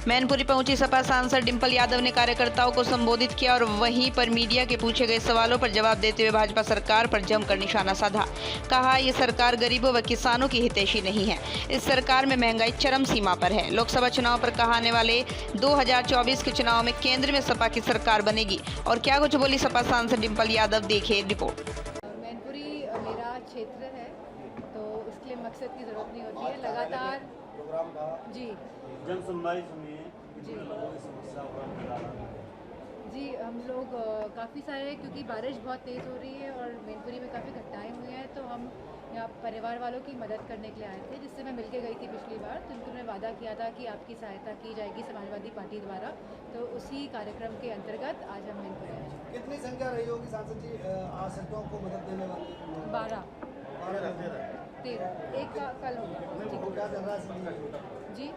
मैनपुरी पहुंची सपा सांसद डिंपल यादव ने कार्यकर्ताओं को संबोधित किया और वहीं पर मीडिया के पूछे गए सवालों पर जवाब देते हुए भाजपा सरकार पर जमकर निशाना साधा। कहा, ये सरकार गरीबों व किसानों की हितैषी नहीं है। इस सरकार में महंगाई चरम सीमा पर है। लोकसभा चुनाव पर कहा, आने वाले 2024 के चुनाव में केंद्र में सपा की सरकार बनेगी। और क्या कुछ बोली सपा सांसद डिंपल यादव, देखिए रिपोर्ट। मैनपुरी मेरा क्षेत्र है तो इसके लिए मकसद की ज़रूरत नहीं होती है। लगातार जी जन सुनवाई सुनिए जी लोगों की समस्या जी हम लोग काफ़ी सारे, क्योंकि बारिश बहुत तेज़ हो रही है और मैनपुरी में काफ़ी घटनाएं हुई हैं, तो हम यहाँ परिवार वालों की मदद करने के लिए आए थे, जिससे मैं मिलके गई थी पिछली बार। तो उनको मैंने वादा किया था कि आपकी सहायता की जाएगी समाजवादी पार्टी द्वारा, तो उसी कार्यक्रम के अंतर्गत आज हम मैनपुरी आए। कितनी संख्या रही होगी सांसद जी आश्रितों को मदद देने वाली? 12 13 एक का कल होगा जी।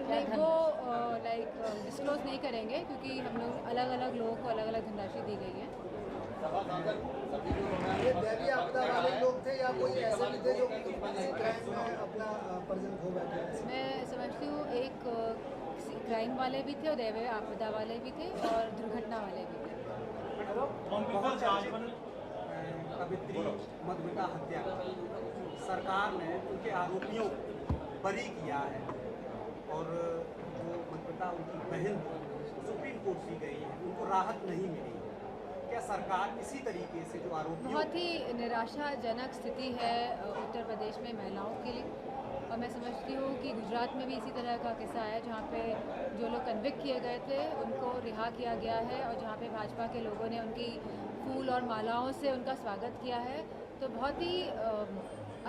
लाइक वो डिस्क्लोज नहीं करेंगे, क्योंकि हम लोग अलग अलग लोगों को अलग अलग धनराशि दी गई है। ये दैवीय आपदा वाले लोग थे या कोई ऐसे भी थे जो क्राइम में अपना परिजन खो बैठे? मैं समझती हूँ एक क्राइम वाले भी थे और दैवीय आपदा वाले भी थे और दुर्घटना वाले भी थे। कवित्री मधुमिता हत्या सरकार ने उनके आरोपियों को बरी किया है और जो मधुमिता उनकी बहन सुप्रीम कोर्ट दी गई है, उनको राहत नहीं मिली। क्या सरकार इसी तरीके से जो आरोपियों, बहुत ही निराशाजनक स्थिति है उत्तर प्रदेश में महिलाओं के लिए, और मैं समझती हूँ कि गुजरात में भी इसी तरह का किस्सा है, जहाँ पे जो लोग कन्विक्ट किए गए थे उनको रिहा किया गया है और जहाँ पे भाजपा के लोगों ने उनकी फूल और मालाओं से उनका स्वागत किया है। तो बहुत ही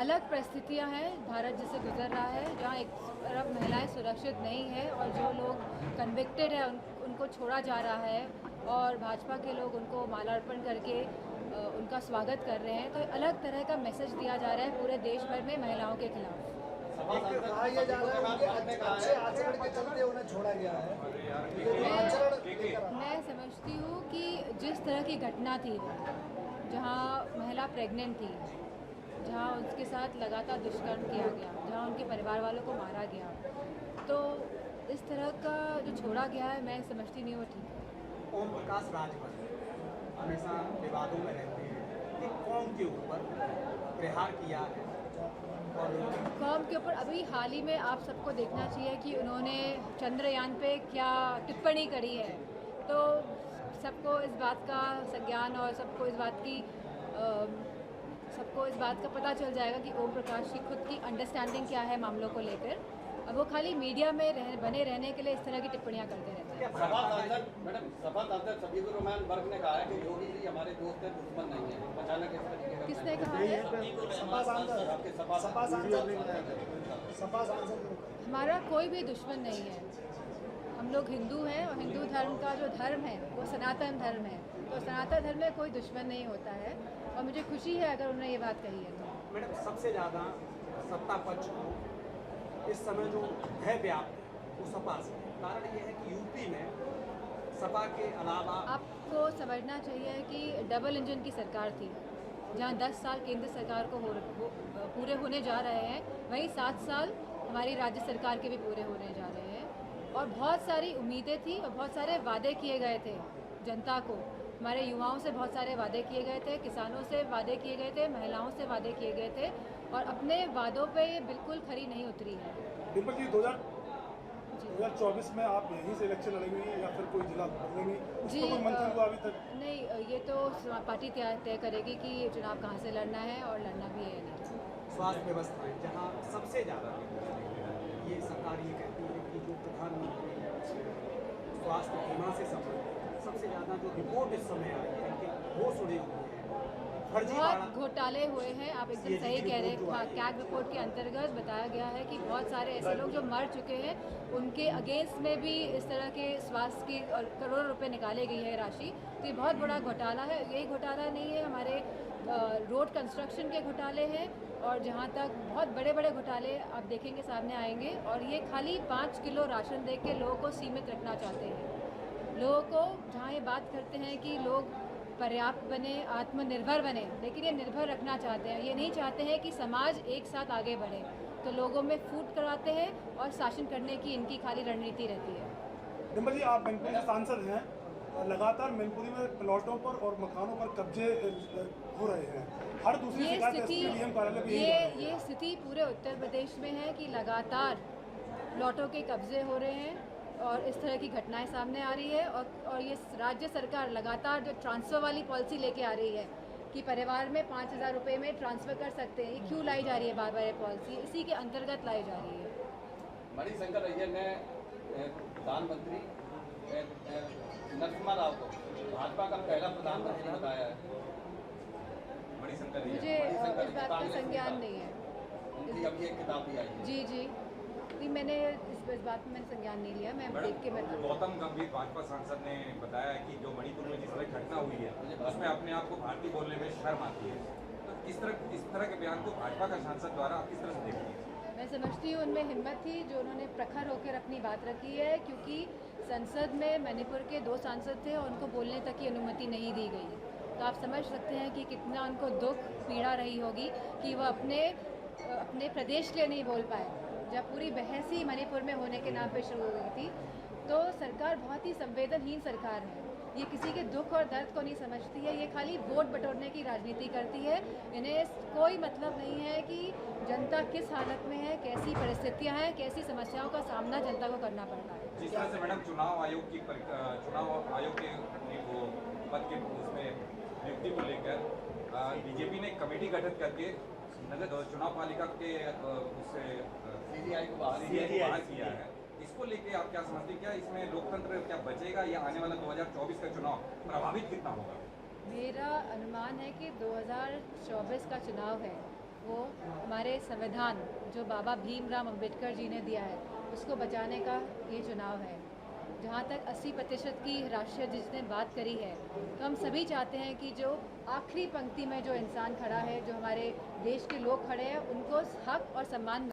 अलग परिस्थितियाँ हैं भारत जिससे गुजर रहा है, जहाँ एक तरफ महिलाएं सुरक्षित नहीं है और जो लोग कन्विक्टेड है उनको छोड़ा जा रहा है और भाजपा के लोग उनको मालार्पण करके उनका स्वागत कर रहे हैं। तो अलग तरह का मैसेज दिया जा रहा है पूरे देश भर में महिलाओं के खिलाफ। कहा यह जा रहा है उनके अच्छे आचरण के चलते उन्हें छोड़ा गया है। मैं समझती हूँ कि जिस तरह की घटना थी, जहाँ महिला प्रेग्नेंट थी, जहाँ उसके साथ लगातार दुष्कर्म किया गया, जहाँ उनके परिवार वालों को मारा गया, तो इस तरह का जो छोड़ा गया है, मैं समझती नहीं वो ठीक है। ओम प्रकाश राजभर हमेशा विवादों में रहते हैं। एक कौम के ऊपर प्रहार किया है और कौम के ऊपर अभी हाल ही में आप सबको देखना चाहिए कि उन्होंने चंद्रयान पे क्या टिप्पणी करी है, तो सबको इस बात का संज्ञान और सबको इस बात का पता चल जाएगा कि ओम प्रकाश की खुद की अंडरस्टैंडिंग क्या है मामलों को लेकर। अब वो खाली मीडिया में बने रहने के लिए इस तरह की टिप्पणियां करते रहते हैं। सपा सांसद सब्बीकुर रहमान वर्ग ने कहा है कि योगी जी हमारे दोस्त हैं, दुश्मन नहीं है। अचानक इस तरीके का किसने कहा है? सपा सांसद हमारा कोई भी दुश्मन नहीं है। हम लोग हिंदू हैं और हिंदू धर्म का जो धर्म है वो सनातन धर्म है, तो सनातन धर्म में कोई दुश्मन नहीं होता है और मुझे खुशी है अगर उन्होंने ये बात कही है तो। मैडम, सबसे ज़्यादा सत्ता पक्ष को इस समय जो है व्याप्त वो सपा से। कारण ये है कि यूपी में सपा के अलावा आपको समझना चाहिए कि डबल इंजन की सरकार थी, जहाँ 10 साल केंद्र सरकार को पूरे होने जा रहे हैं, वहीं 7 साल हमारी राज्य सरकार के भी पूरे होने जा रहे हैं और बहुत सारी उम्मीदें थी और बहुत सारे वादे किए गए थे जनता को। हमारे युवाओं से बहुत सारे वादे किए गए थे, किसानों से वादे किए गए थे, महिलाओं से वादे किए गए थे और अपने वादों पे बिल्कुल खरी नहीं उतरी है। डिंपल जी, 2024 में आप यहीं से इलेक्शन लड़ेंगी या फिर कोई जिला बदलेंगी? जी, कोई मंथन हुआ अभी तक? नहीं, ये तो पार्टी तय करेगी कि ये चुनाव कहाँ से लड़ना है और लड़ना भी है या नहीं। स्वास्थ्य व्यवस्था है जहाँ सबसे ज़्यादा ये सरकार ये कहती है कि जो प्रधानमंत्री स्वास्थ्य बीमा से संबंधित सबसे ज़्यादा जो रिपोर्ट इस समय आई है कि वो सुने हुए हैं, बहुत घोटाले हुए हैं। आप एकदम सही कह रहे हैं। कैग रिपोर्ट के अंतर्गत बताया गया है कि बहुत सारे ऐसे लोग जो मर चुके हैं उनके अगेंस्ट में भी इस तरह के स्वास्थ्य की करोड़ों रुपए निकाले गई है राशि। तो ये बहुत बड़ा घोटाला है। यही घोटाला नहीं है, हमारे रोड कंस्ट्रक्शन के घोटाले हैं और जहाँ तक बहुत बड़े बड़े घोटाले आप देखेंगे सामने आएंगे। और ये खाली 5 किलो राशन दे के लोगों को सीमित रखना चाहते हैं। लोगों को जहाँ ये बात करते हैं कि लोग पर्याप्त बने, आत्मनिर्भर बने, लेकिन ये निर्भर रखना चाहते हैं। ये नहीं चाहते हैं कि समाज एक साथ आगे बढ़े। तो लोगों में फूट करवाते हैं और शासन करने की इनकी खाली रणनीति रहती है। डिम्पल जी, आप मैनपुरी के सांसद हैं, लगातार मैनपुरी में प्लॉटों पर और मकानों पर कब्जे हो रहे हैं। हर दूसरी शिकायत एसडीएम कार्यालय पे यही है। ये स्थिति पूरे उत्तर प्रदेश में है कि लगातार प्लॉटों के कब्जे हो रहे हैं और इस तरह की घटनाएं सामने आ रही है और ये राज्य सरकार लगातार जो ट्रांसफ़र वाली पॉलिसी लेके आ रही है कि परिवार में 5,000 रुपये में ट्रांसफ़र कर सकते हैं, ये क्यों लाई जा रही है बार बार ये पॉलिसी? इसी के अंतर्गत लाई जा रही है। मणिशंकर अय्यर ने प्रधानमंत्री नरसिम्हा राव को भाजपा का पहला प्रधानमंत्री बताया है। मुझे इस बात का संज्ञान नहीं है। उनकी अभी एक किताब भी आई है। जी नहीं, मैंने इस बात में मैंने संज्ञान नहीं लिया। मैं देख के मैं गौतम गंभीर भाजपा सांसद ने बताया कि जो मणिपुर में जिस तरह घटना हुई है उसमें अपने आप को भारतीय बोलने में शर्म आती है। तो इस तरह के बयान को भाजपा का सांसद द्वारा आप किस तरह से देखती हैं? मैं समझती हूँ उनमें हिम्मत थी जो उन्होंने प्रखर होकर अपनी बात रखी है, क्योंकि संसद में मणिपुर के 2 सांसद थे और उनको बोलने तक की अनुमति नहीं दी गई। तो आप समझ सकते हैं कि कितना उनको दुख पीड़ा रही होगी कि वो अपने प्रदेश के लिए नहीं बोल पाए। जब पूरी बहस ही मणिपुर में होने के नाम पे शुरू हो गई थी, तो सरकार बहुत ही संवेदनहीन सरकार है। ये किसी के दुख और दर्द को नहीं समझती है, ये खाली वोट बटोरने की राजनीति करती है। इन्हें कोई मतलब नहीं है कि जनता किस हालत में है, कैसी परिस्थितियां हैं, कैसी समस्याओं का सामना जनता को करना पड़ रहा है। जिस तरह से मैडम चुनाव आयोग के वो पद के उसमें नियुक्ति को लेकर बीजेपी ने एक कमेटी गठित करके नगर चुनाव पालिका के उससे सीबीआई को बाहर किया है। इसको लेके आप क्या समझते हैं? क्या इसमें लोकतंत्र क्या बचेगा या आने वाला 2024 का चुनाव प्रभावित कितना होगा? मेरा अनुमान है कि 2024 का चुनाव है वो हमारे संविधान जो बाबा भीमराव अंबेडकर जी ने दिया है उसको बचाने का ये चुनाव है। जहाँ तक 80% की राष्ट्रीय जिसने बात करी है, तो हम सभी चाहते हैं कि जो आखिरी पंक्ति में जो इंसान खड़ा है, जो हमारे देश के लोग खड़े हैं, उनको हक और सम्मान